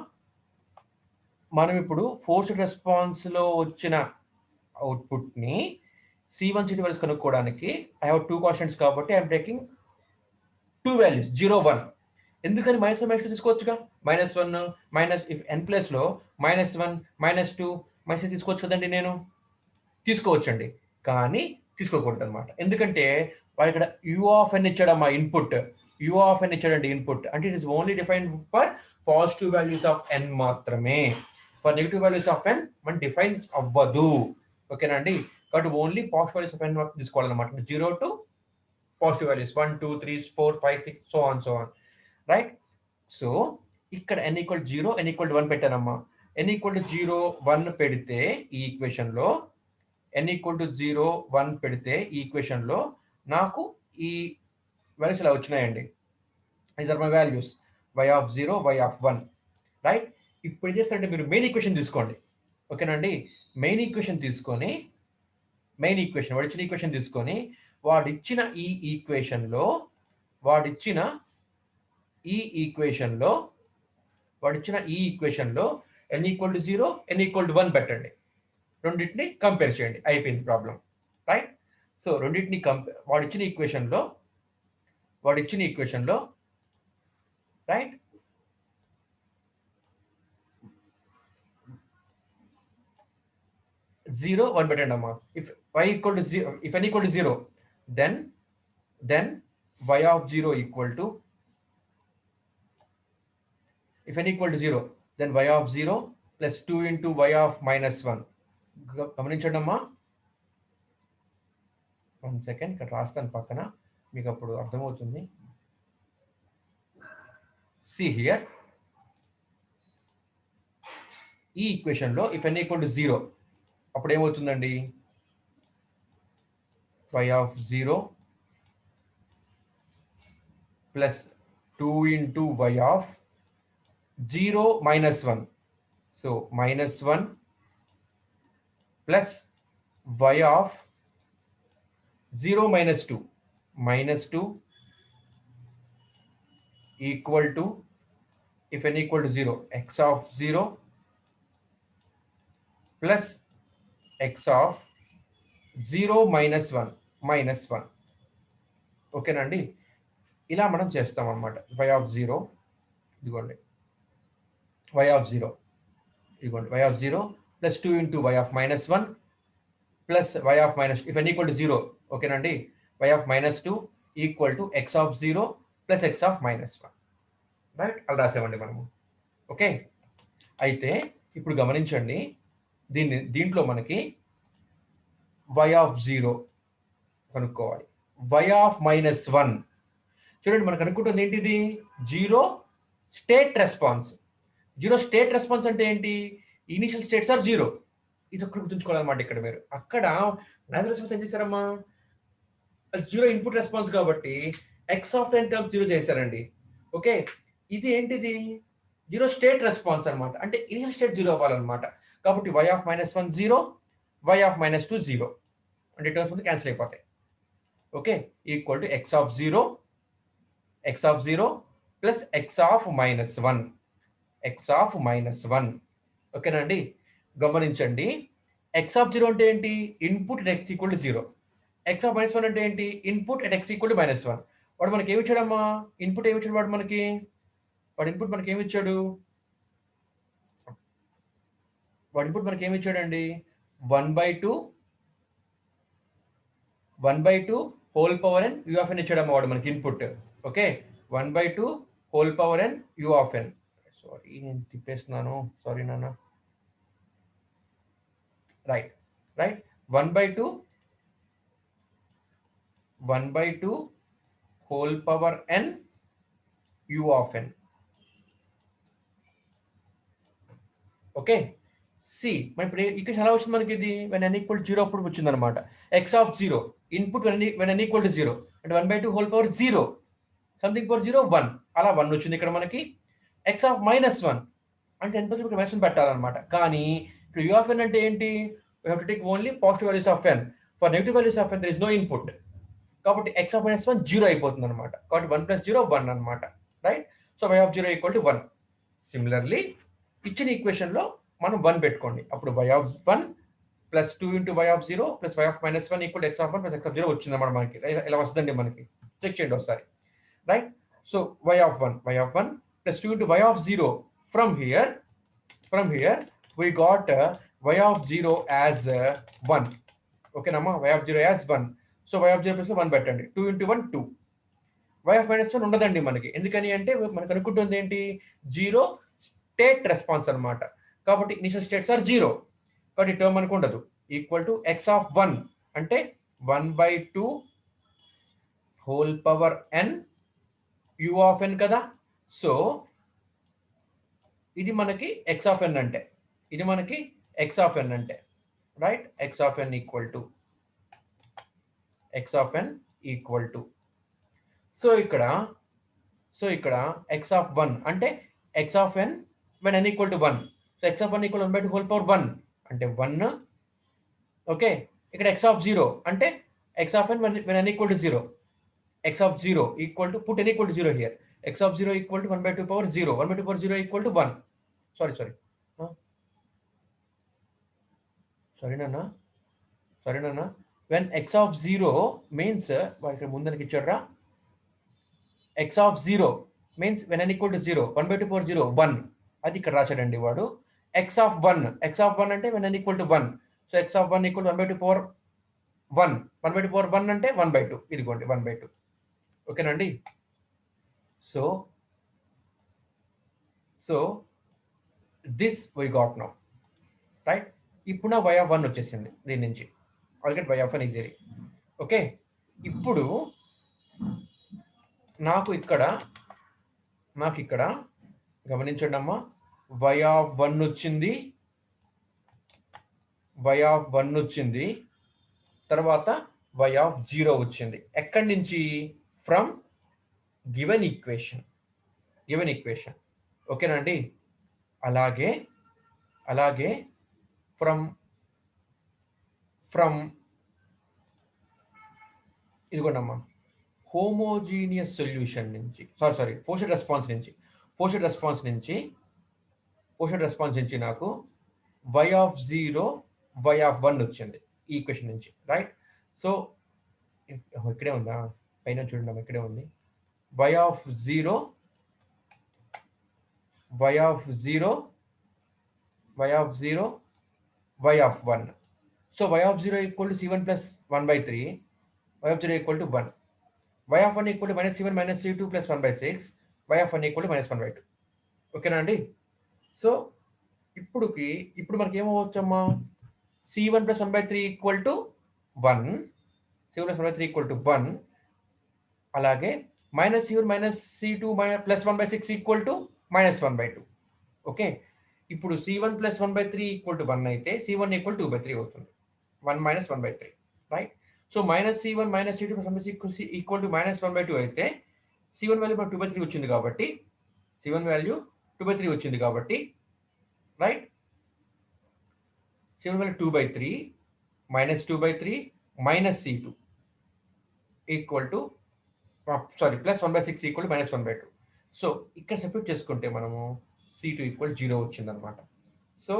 మనం ఇప్పుడు ఫోర్స్డ్ రెస్పాన్స్ లో వచ్చిన అవుట్పుట్ ని c1 c2 వాల్యూస్ కనుక్కోవడానికి ఐ హావ్ 2 కాన్స్టెంట్స్ కాబట్టి ఐఎమ్ టేకింగ్ 2 వాల్యూస్ 0 1. ఎందుకని -1 తీసుకోవచ్చుగా? -1 మైనస్ ఇఫ్ n ప్లస్ లో -1 -2 -3 తీసుకోవచ్చు కదండి. నేను తీసుకోవచ్చండి, కానీ తీసుకోకూడదు అనమాట. ఎందుకంటే వాడు ఇక్కడ u ఆఫ్ n ఇచ్చాడమ్మా, ఇన్పుట్ u ఆఫ్ n ఇచ్చాడండి ఇన్పుట్. అంటే it is only defined for positive values of n మాత్రమే. For negative values of n మనం డిఫైన్ అవ్వదు. ఓకేనా అండి? కాబట్టి only positive values of n తీసుకోవాలన్నమాట. 0 to positive values 1 2 3 4 5 6 so on, right? So ఇక్కడ n ఈక్వల్ 0 n ఈక్వల్ 1 పెట్టానమ్మా. n equal 0 1 పెడితే ఈ ఈక్వేషన్ లో n ఈక్వల్ టు 0 1 పెడితే ఈ ఈక్వేషన్లో నాకు ఈ వాల్యూస్ ఇలా వచ్చినాయండి. These are my values y of 0 y of 1 right. ఇప్పుడు ఏం చేస్తారంటే మీరు మెయిన్ ఈక్వేషన్ తీసుకోండి. ఓకేనండి, మెయిన్ ఈక్వేషన్ తీసుకొని వాడిచ్చిన ఈక్వేషన్ తీసుకొని వాడిచ్చిన ఈ ఈక్వేషన్లో n equal to 0 n equal to 1 పెట్టండి. రెండింటిని కంపేర్ చేయండి, అయిపోయింది ప్రాబ్లం. రైట్. సో రెండింటిని వాడిచ్చిన ఈక్వేషన్లో రైట్ 0 1 పెట్టండి అమ్మా. If y equal to 0, if n equal to 0, then y of 0 equal to, if n equal to 0, then y of 0 plus 2 into y of minus 1. గమనించండి అమ్మా, 1 second ఇక్కడ రాస్తాను పక్కన, మీకు అప్పుడు అర్థమవుతుంది. See here, ఈ ఈక్వేషన్లో if n equal to 0, అప్పుడు ఏమవుతుందండి, y of 0 plus 2 into y of 0 minus 1. So minus 1 plus y of 0 minus 2 equal to, if n equal to 0, x of 0 plus x of 0 minus 1. ఓకేనండి, ఇలా మనం చేస్తాం అన్నమాట. y of 0 ఇదిగోండి, y of 0 plus 2 into y of minus 1 plus y of minus, if n equal to 0, ఓకేనండి, y of minus 2 equal to x of 0 plus x of minus 1. Right, అలా రాసామండి మనము. Okay, అయితే ఇప్పుడు గమనించండి, దీంట్లో మనకి y of 0 కనుక్కోవాలి, y of minus 1. చూడండి, మనకు అనుకుంటుంది ఏంటిది, 0 స్టేట్ రెస్పాన్స్. 0 స్టేట్ రెస్పాన్స్ అంటే ఏంటి, ఇనిషియల్ స్టేట్స్ ఆర్ 0. ఇది ఒక్కటి గుర్తుంచుకోవాలన్నమాట. ఇక్కడ మీరు అక్కడ నాచురల్ రెస్పాన్స్ ఏం చేశారమ్మా, 0 ఇన్పుట్ రెస్పాన్స్ కాబట్టి x ఆఫ్ n టర్మ్స్ 0 చేశారండి. ఓకే, ఇది ఏంటిది, 0 స్టేట్ రెస్పాన్స్ అనమాట, అంటే ఇనిషియల్ స్టేట్ 0 అవ్వాలన్నమాట. కాబట్టి y of minus 1 0, y of minus 2 0, అంటే టర్మ్స్ ముందు క్యాన్సిల్ అయిపోతాయి. Okay, equal to x of 0 plus x of minus 1. ఓకేనండి, గమనించండి, x ఆఫ్ 0 అంటే ఏంటి, input at x equal to 0. x of minus 1 అంటే ఏంటి, input at x equal to -1. వాడు మనకి ఏమి ఇచ్చాడమ్మా, ఇన్పుట్ ఏమి ఇచ్చాడు, వాడు ఇన్పుట్ మనకి ఏమి ఇచ్చాడు, ఏమి ఇచ్చాడండి, 1/2 whole power n u of n ఇచ్చాడమ్మా వాడు మనకి input. Okay, 1/2 whole power n u of n. Sorry, నేను తిప్పేస్తున్నాను, సారీ నాన్న. Right 1/2 whole power n u of n. Okay, see మరి ఇప్పుడు ఈక్వేషన్ ఎలా వచ్చింది మనకి, ఇది when n equal to 0 అప్పుడు వచ్చింది అనమాట. x of 0 input when n equal to 0 అంటే 1/2 హోల్ పవర్ 0 సంథింగ్ పవర్ 0 1, అలా 1 వచ్చింది ఇక్కడ మనకి. x ఆఫ్ -1 అంటే ఎంత ఇక్కడ మెన్షన్ పెట్టాలన్నమాట. కానీ ఇక్కడ u ఆఫ్ n అంటే ఏంటి, we have to take only positive values of n. For negative values of n there is no input. కాబట్టి x ఆఫ్ -1 0 అయిపోతుంది అనమాట. కాబట్టి 1 + 0 1 అనమాట. Right, so y of 0 equal to 1. Similarly ఇచ్చిన ఈక్వేషన్ లో మనం 1 పెట్టుకోండి, అప్పుడు y of 1 plus 2 into y of 0 plus y of -1 equal x of 1 plus x of 0 వచ్చింది అన్నమాట మనకి. ఇలా వస్తుందండి మనకి, చెక్ చేయండి ఒకసారి. Right, so y of 1 plus 2 into y of 0. From here we got y of 0 as 1. ఓకేనమ్మా, y of 0 as 1. So y of 0 plus 1 పెట్టండి, 2 into 1 2. y of -1 ఉండదండి మనకి, ఎందుకని అంటే మనకు అనుకుంటుంది ఏంటి, 0 స్టేట్ రెస్పాన్స్ అనమాట. కాబట్టి ఇనిషియల్ స్టేట్స్ ఆర్ 0, కాబట్టి టర్మ్ మనకు ఉండదు. ఈక్వల్ టు x ఆఫ్ 1 అంటే 1/2 whole power n u of n కదా. సో ఇది మనకి x ఆఫ్ n అంటే, right? X of n equal to x of n equal to so ఇక్కడ x of 1 అంటే x of n when n equal to 1. So x of 1 equal to 1 by 2 whole power 1 అంటే 1. Okay, ఇక్కడ x of 0 అంటే x of n when n equal to 0. x of 0 equal to, put n equal to 0 here. X of 0 equal to 1 by 2 power 0. 1 by 2 power 0 equal to 1. Sorry. Sorry, Nana. When x of 0 means, ఇక్కడ ముందరికి ఇచ్చారా, x of 0 means when n equal to 0. 1 by 2 power 0, 1. అది ఇక్కడ రాశాడండి వాడు. x of 1 అంటే when n equal to 1. So x of 1 equal to 1 by 2 power 1. 1 by 2 power 1 అంటే 1 by 2. ఇదిగోండి 1 by 2. ఓకేనండి. So this y got now, right? ఇప్పుడు నా y of 1 వచ్చేసింది దీని నుంచి. I'll get y of 1 easily. Okay, ఇప్పుడు నాకు ఇక్కడ గమనించండి అమ్మా, y of 1 వచ్చింది, తర్వాత y of 0 వచ్చింది. ఎక్కడి నుంచి? From given equation. ఓకేనా అండి? అలాగే ఫ్రమ్ ఇదిగోండమ్మా, హోమోజీనియస్ సొల్యూషన్ నుంచి, సారీ ఫోర్స్డ్ రెస్పాన్స్ నుంచి నాకు y of 0 y of 1 వచ్చింది ఈ ఈక్వేషన్ నుంచి, రైట్? సో ఇక్కడే ఉందా, పైన చూడండి, ఇక్కడే ఉంది. y of 0 y of 1. So y of 0 equal to c1 plus 1 by 3. y of 0 equal to 1. y of 1 equal to minus c1 minus c2 plus 1 by 6. y of 1 equal to minus 1 by 2. ఓకేనా అండి? So ఇప్పుడు మనకి ఏమవచ్చమ్మా, c1 plus 1 by 3 equal to 1. c1 plus 1 by 3 equal to 1. అలాగే minus c1 minus c2 plus 1 by 6 equal to minus 1 by 2. Okay, ఇప్పుడు c1 plus 1 by 3 equal to 1 అయితే c1 equal to 2 by 3 అవుతుంది. 1 minus 1 by 3, right? So minus c1 minus c2 plus 1 by 6 equal to minus 1 by 2 అయితే c1 value 2 by 3 వచ్చింది కాబట్టి, right? c1 value 2 by 3 minus 2 by 3 minus c2 equal to plus 1 by 6 equal to minus 1 by 2. So ఇక్కడ substitute చేసుకుంటే మనము c2 equal 0 వచ్చింది అనమాట. So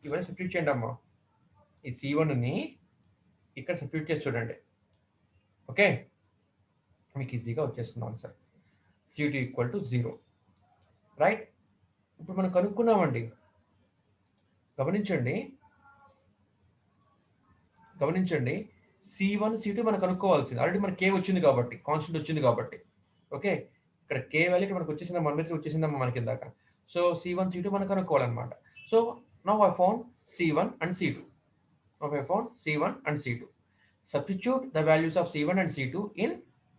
ఇవన్నీ substitute చేయండి అమ్మా. ఈ c1ని ఇక్కడ సబ్స్టిట్యూట్ చేసి చూడండి. ఓకే, మీకు ఈజీగా వచ్చేస్తుంది answer. c2 equal to 0, right? ఇప్పుడు మనం కనుక్కున్నామండి. గమనించండి, c1 c2 మనం కనుక్కోవాల్సింది. ఆల్రెడీ మనకి k వచ్చింది కాబట్టి, కాన్స్టెంట్ వచ్చింది కాబట్టి. ఓకే, ఇక్కడ k వాల్యూ మనకు వచ్చేసిందా, 1/3 వచ్చేసిందమ్మా మనకి ఇందాక. సో c1 c2 మనం కనుక్కోవాలన్నమాట. So now I found c1 and c2. Substitute the values of c1 and c2 in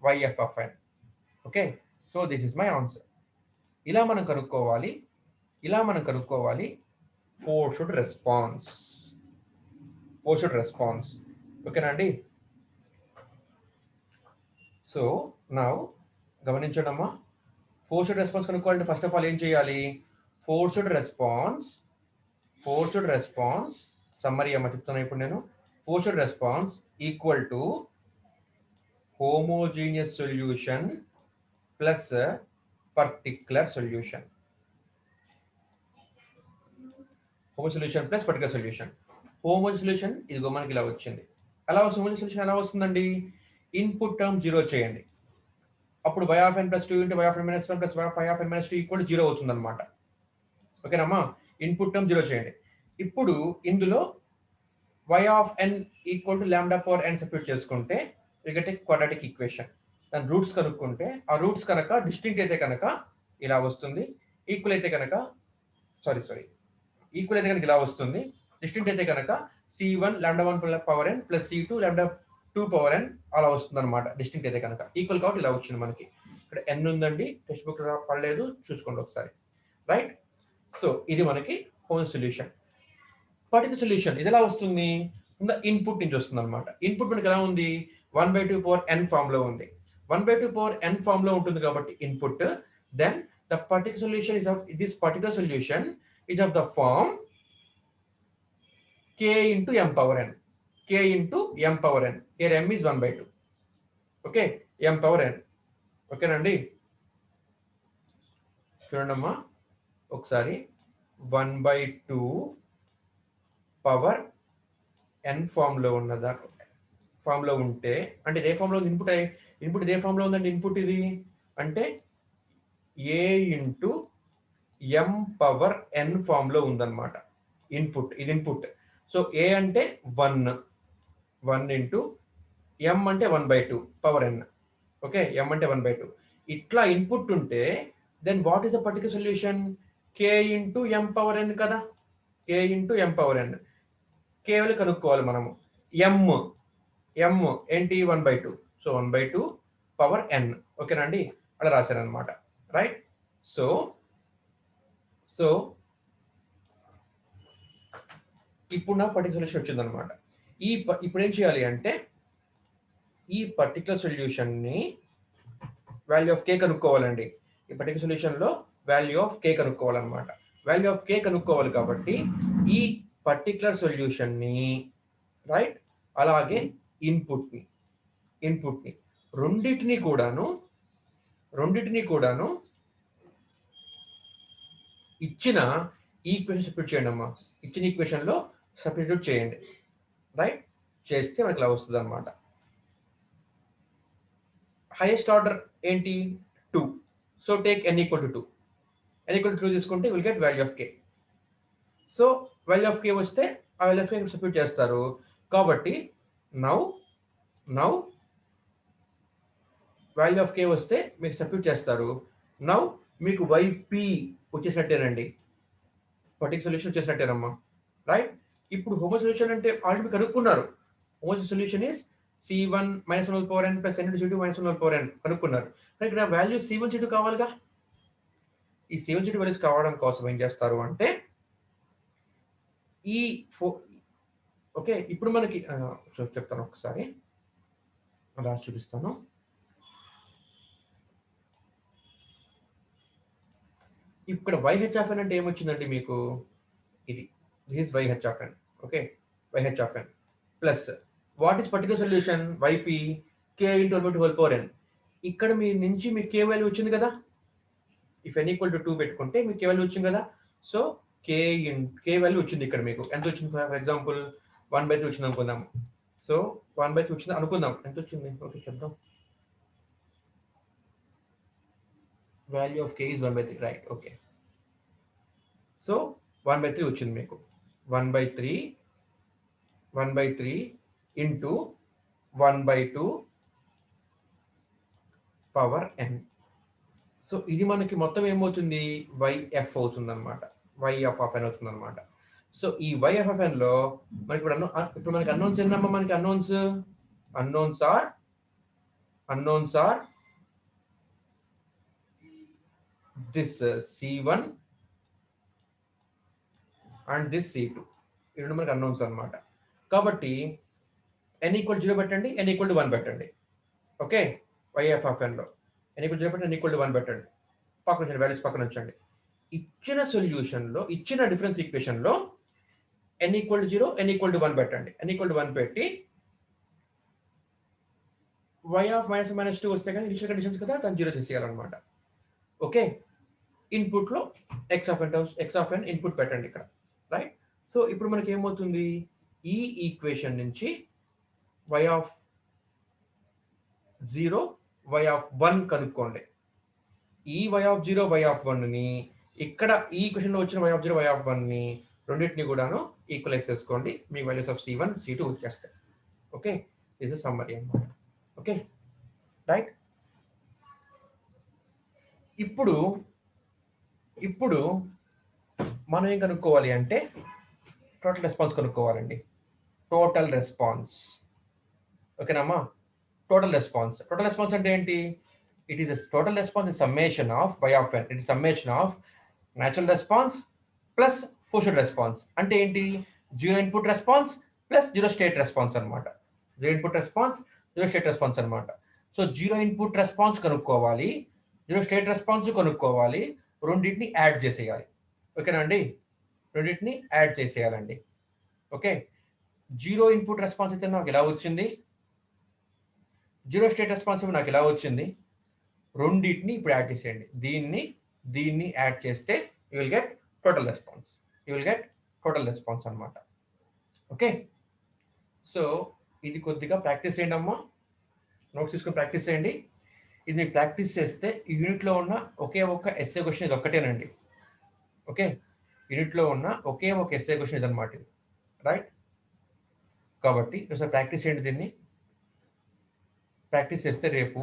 yf of n. Okay, so this is my answer. ఇలా మనం కనుక్కోవాలి forced response. ఓకేనా అండి? సో నౌ గమనించండమ్మా, forced response కనుక్కోవాలంటే first of all ఏం చేయాలి? Forced response summary అమ్మ చెప్తున్నా ఇప్పుడు నేను. Forced response equal to homogeneous solution plus particular solution. Homogeneous solution ఇదిగో మనకి ఇలా వచ్చింది. హోమోజీనియస్ సొల్యూషన్ ఎలా వస్తుందండి? ఇన్పుట్ టర్మ్ 0 చేయండి. అప్పుడు y of n plus 2 into y of n minus 1 plus y of n minus 2 equal to 0 అవుతుంది అనమాట. ఓకేనమ్మా? ఇన్పుట్ టర్మ్ 0 చేయండి. ఇప్పుడు ఇందులో y of n equal to lambda power n substitute చేసుకుంటే we get a quadratic equation. దాని roots కనుక్కుంటే ఆ రూట్స్ కనుక డిస్టింక్ట్ అయితే కనుక ఇలా వస్తుంది. ఈక్వల్ అయితే కనుక ఇలా వస్తుంది. డిస్టింక్ట్ అయితే కనుక c1 lambda 1 power n plus c2 lambda 2 power n అలా వస్తుంది అనమాట. డిస్టింక్ట్ అయితే కనుక. ఈక్వల్ కాబట్టి ఇలా వచ్చింది మనకి. ఇక్కడ n ఉందండి, టెక్స్ట్ బుక్ పడలేదు, చూసుకోండి ఒకసారి, రైట్? సో ఇది మనకి హోమ్ సొల్యూషన్. పర్టికులర్ సొల్యూషన్ ఇది ఎలా వస్తుంది? ఇన్పుట్ నుంచి వస్తుంది అనమాట. ఇన్పుట్ మనకి ఎలా ఉంది? 1/2 పవర్ n ఫామ్ లో ఉంది. 1/2 పవర్ n ఫామ్ లో ఉంటుంది కాబట్టి input, then the particular solution is of this particular solution is of the form k into m power n. K into m power n. Here m is 1/2. Okay, m power n. Okay నండి, చూడండమ్మా ఒకసారి 1/2 power n form లో ఉన్నదా, form లో ఉంటే అంటే ఇదే form లో ఇన్పుట్ ఇన్పుట్ ఇదే ఫామ్ లో ఉందండి. ఇన్పుట్ ఇది అంటే a into m power n form లో ఉందన్నమాట. ఇన్పుట్ ఇది ఇన్పుట్. సో a అంటే 1 ఇంటూ m అంటే 1/2 పవర్ n. ఓకే, m అంటే 1/2. ఇట్లా ఇన్పుట్ ఉంటే then what is the particular solution? k into m power n కదా, k into m power n. కేవలం కనుక్కోవాలి మనము. m ఏంటి? 1/2. So 1/2 power n. ఓకేనండి, అలా రాశాను అనమాట. రైట్. సో ఇప్పుడు నా పర్టికులర్ సొల్యూషన్ వచ్చిందనమాట. ఇప్పుడు ఏం చేయాలి అంటే ఈ పర్టికులర్ సొల్యూషన్ని వాల్యూ ఆఫ్ కే కనుక్కోవాలండి. ఈ పర్టికులర్ సొల్యూషన్లో వాల్యూ ఆఫ్ కే కనుక్కోవాలన్నమాట. వాల్యూ ఆఫ్ కే కనుక్కోవాలి కాబట్టి ఈ పర్టికులర్ సొల్యూషన్ని, రైట్, అలాగే ఇన్పుట్ని రెండింటిని కూడాను ఇచ్చిన ఈక్వేషన్ సబ్స్టిట్యూట్ చేయండి అమ్మా. ఇచ్చిన ఈక్వేషన్లో సబ్స్టిట్యూట్ చేయండి. రైట్, చేస్తే మనకి ఇలా వస్తుంది అనమాట. హైయెస్ట్ ఆర్డర్ ఏంటి? 2. So take n equal to 2. n equal to 2 తీసుకుంటే will get value of K. So value of K వస్తే ఆ వాల్యూ ఆఫ్ కే సబ్స్టిట్యూట్ చేస్తారు కాబట్టి నౌ వాల్యూ ఆఫ్ కే వస్తే మీకు సబ్స్టిట్యూట్ చేస్తారు. నౌ మీకు వైపీ వచ్చేసినట్టేనండి, పర్టికులర్ సొల్యూషన్ వచ్చేసినట్టేనమ్మా. రైట్. ఇప్పుడు హోమో సొల్యూషన్ అంటే ఆల్రెడీ కనుక్కున్నారు. Homo solution is C1 - 1 power n plus n C2 - 1 power n కనుక్కున్నారు. కానీ ఇక్కడ వాల్యూ C1 C2 కావాలిగా. ఈ C1 C2 వాల్యూస్ కావడం కోసం ఏం చేస్తారు అంటే ఈ ఓకే, ఇప్పుడు మనకి చెప్తాను ఒకసారి, రాసి చూపిస్తాను. ఇక్కడ YH ఆఫ్ n అంటే ఏమొచ్చిందండి మీకు? ఇది this is YH of n. Okay, YH of n plus what is particular solution? YP k into 1/2 whole power n. ఇక్కడ మీ నుంచి మీకు k వాల్యూ వచ్చింది కదా. ఇఫ్ n ఈక్వల్ టు 2 పెట్టుకుంటే మీకు k వాల్యూ వచ్చింది కదా. సో k వాల్యూ వచ్చింది ఇక్కడ మీకు. ఎంత వచ్చింది? ఫర్ ఎగ్జాంపుల్ 1/3 వచ్చింది అనుకుందాం. సో 1/3 వచ్చింది అనుకుందాం. ఎంత వచ్చింది? ఓకే చెప్దాం. Value of k is 1/3. Right. Okay, so 1/3 వచ్చింది మీకు. 1/3 ఇంటూ 1/2 పవర్ n. సో ఇది మనకి మొత్తం ఏమవుతుంది? YF అవుతుంది అనమాట. YF ఆఫ్ n అవుతుంది అనమాట. సో ఈ YF ఆఫ్ n లో మనకి ఇప్పుడు మనకి అన్నోన్స్ ఏందమ్మా? మనకి unknowns are this C1 and this C2. ఈ రెండు మనకి అన్నోన్స్ అనమాట. కాబట్టి n ఈక్వల్ 0 పెట్టండి, n ఈక్వల్ టు 1 పెట్టండి. ఓకే, YF ఆఫ్ n లో n ఈక్వల్ 0 పెట్టండి, n ఈక్వల్ టు 1 పెట్టండి. పక్కన ఉంచండి, వాల్యూస్ పక్కన ఉంచండి. ఇచ్చిన సొల్యూషన్లో, ఇచ్చిన డిఫరెన్స్ ఈక్వేషన్లో n equal to 0, n equal to 1 పెట్టండి. n ఈక్వల్ టు 1 పెట్టి y ఆఫ్ -2 వస్తే కానీ ఇనిషియల్ కండిషన్స్ కదా, దాన్ని 0 చేసేయాలన్నమాట. ఓకే, ఇన్పుట్లో x ఆఫ్ n ఇన్పుట్ పెట్టండి ఇక్కడ. రైట్. సో ఇప్పుడు మనకి ఏమవుతుంది? ఈ ఈక్వేషన్ నుంచి y ఆఫ్ 0, y ఆఫ్ 1 కనుక్కోండి. ఈ y ఆఫ్ 0, y ఆఫ్ 1ని ఇక్కడ ఈ ఈక్వేషన్లో వచ్చిన y ఆఫ్ 0, y ఆఫ్ 1ని రెండింటిని కూడాను ఈక్వలైజ్ చేసుకోండి. మీ వాల్యూస్ ఆఫ్ C1 C2 వచ్చేస్తాయి. ఓకే, దిస్ ఇస్ సమ్మరీ అన్నమాట. Okay, right. ఇప్పుడు మనం ఏం కనుక్కోవాలి అంటే టోటల్ రెస్పాన్స్ కనుక్కోవాలండి. Total response. ఓకేనమ్మా, టోటల్ రెస్పాన్స్ అంటే ఏంటి? It is total response is summation of y of n. It is summation of natural response plus forced response. అంటే ఏంటి? Zero input response plus zero state response అనమాట. Zero input response, zero state response అనమాట. So zero input response కనుక్కోవాలి, zero state response కనుక్కోవాలి, రెండింటిని add చేసేయాలి. ఓకేనా అండి? రెండింటిని యాడ్ చేసేయాలండి. ఓకే, జీరో ఇన్పుట్ రెస్పాన్స్ అయితే నాకు ఎలా వచ్చింది, జీరో స్టేట్ రెస్పాన్స్ నాకు ఎలా వచ్చింది, రెండింటిని ఇప్పుడు యాడ్ చేసేయండి. దీన్ని యాడ్ చేస్తే you will get total response. You will get total response అనమాట. ఓకే, సో ఇది కొద్దిగా ప్రాక్టీస్ చేయండి అమ్మా, నోట్స్ తీసుకొని ప్రాక్టీస్ చేయండి. ఇది మీకు ప్రాక్టీస్ చేస్తే ఈ యూనిట్లో ఉన్న ఒకే ఒక ఎస్ఏ క్వశ్చన్ ఇది ఒక్కటేనండి. ఓకే, యూనిట్లో ఉన్న ఒకే ఒక ఎస్ఏ క్వశ్చన్ ఇది అనమాట, ఇది రైట్. కాబట్టి ఒకసారి ప్రాక్టీస్ చేయండి. దీన్ని ప్రాక్టీస్ చేస్తే రేపు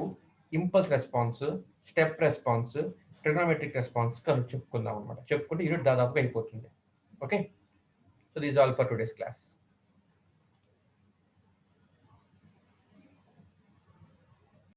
impulse response, step response, trigonometric response చెప్పుకుందాం అనమాట. చెప్పుకుంటే యూనిట్ దాదాపుగా అయిపోతుంది. Okay, so this all for today's class.